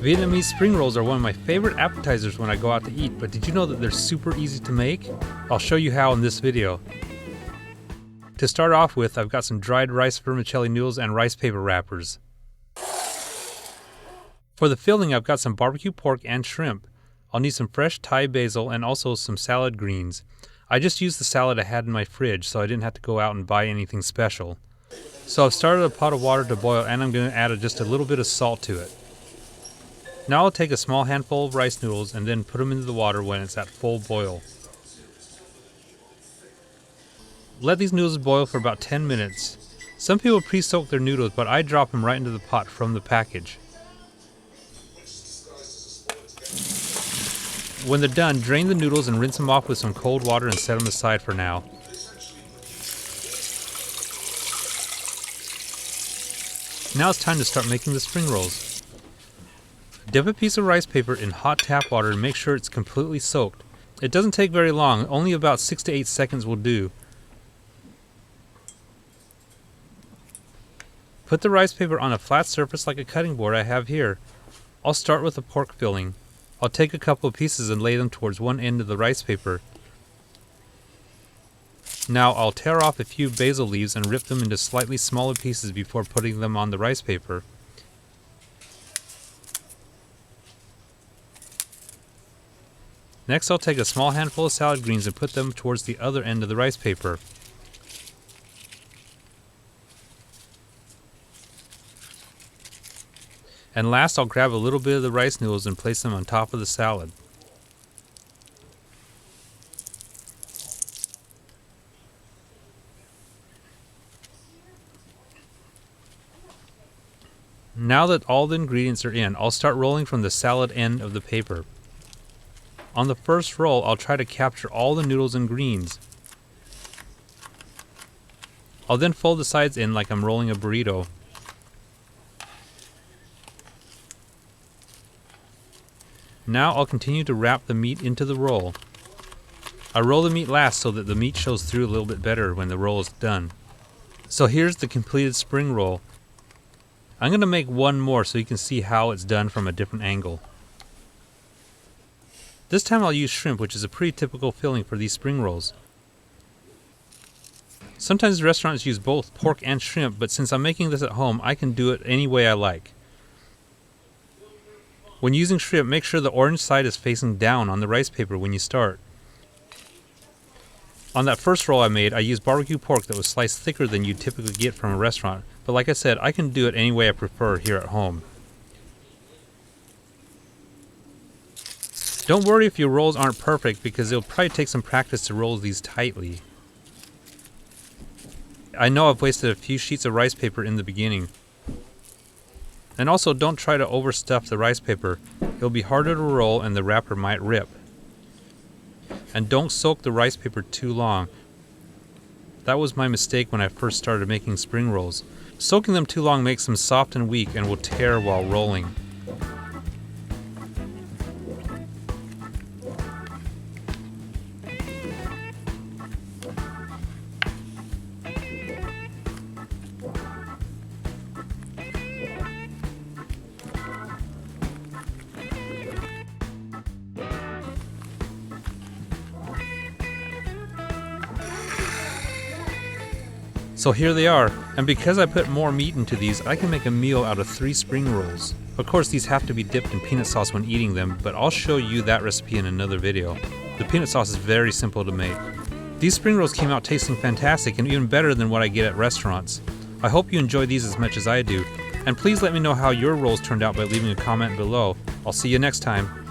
Vietnamese Spring Rolls are one of my favorite appetizers when I go out to eat, but did you know that they're super easy to make? I'll show you how in this video. To start off with, I've got some dried rice vermicelli noodles and rice paper wrappers. For the filling, I've got some barbecue pork and shrimp. I'll need some fresh Thai basil and also some salad greens. I just used the salad I had in my fridge, so I didn't have to go out and buy anything special. So I've started a pot of water to boil, and I'm going to add just a little bit of salt to it. Now I'll take a small handful of rice noodles and then put them into the water when it's at full boil. Let these noodles boil for about 10 minutes. Some people pre-soak their noodles, but I drop them right into the pot from the package. When they're done, drain the noodles and rinse them off with some cold water and set them aside for now. Now it's time to start making the spring rolls. Dip a piece of rice paper in hot tap water and make sure it's completely soaked. It doesn't take very long, only about 6 to 8 seconds will do. Put the rice paper on a flat surface like a cutting board I have here. I'll start with the pork filling. I'll take a couple of pieces and lay them towards one end of the rice paper. Now I'll tear off a few basil leaves and rip them into slightly smaller pieces before putting them on the rice paper. Next I'll take a small handful of salad greens and put them towards the other end of the rice paper. And last I'll grab a little bit of the rice noodles and place them on top of the salad. Now that all the ingredients are in, I'll start rolling from the salad end of the paper. On the first roll, I'll try to capture all the noodles and greens. I'll then fold the sides in like I'm rolling a burrito. Now I'll continue to wrap the meat into the roll. I roll the meat last so that the meat shows through a little bit better when the roll is done. So here's the completed spring roll. I'm going to make one more so you can see how it's done from a different angle. This time I'll use shrimp, which is a pretty typical filling for these spring rolls. Sometimes restaurants use both pork and shrimp, but since I'm making this at home, I can do it any way I like. When using shrimp, make sure the orange side is facing down on the rice paper when you start. On that first roll I made, I used barbecue pork that was sliced thicker than you typically get from a restaurant, but like I said, I can do it any way I prefer here at home. Don't worry if your rolls aren't perfect, because it'll probably take some practice to roll these tightly. I know I've wasted a few sheets of rice paper in the beginning. And also, don't try to overstuff the rice paper. It'll be harder to roll and the wrapper might rip. And don't soak the rice paper too long. That was my mistake when I first started making spring rolls. Soaking them too long makes them soft and weak and will tear while rolling. So here they are, and because I put more meat into these, I can make a meal out of 3 spring rolls. Of course, these have to be dipped in peanut sauce when eating them, but I'll show you that recipe in another video. The peanut sauce is very simple to make. These spring rolls came out tasting fantastic and even better than what I get at restaurants. I hope you enjoy these as much as I do, and please let me know how your rolls turned out by leaving a comment below. I'll see you next time.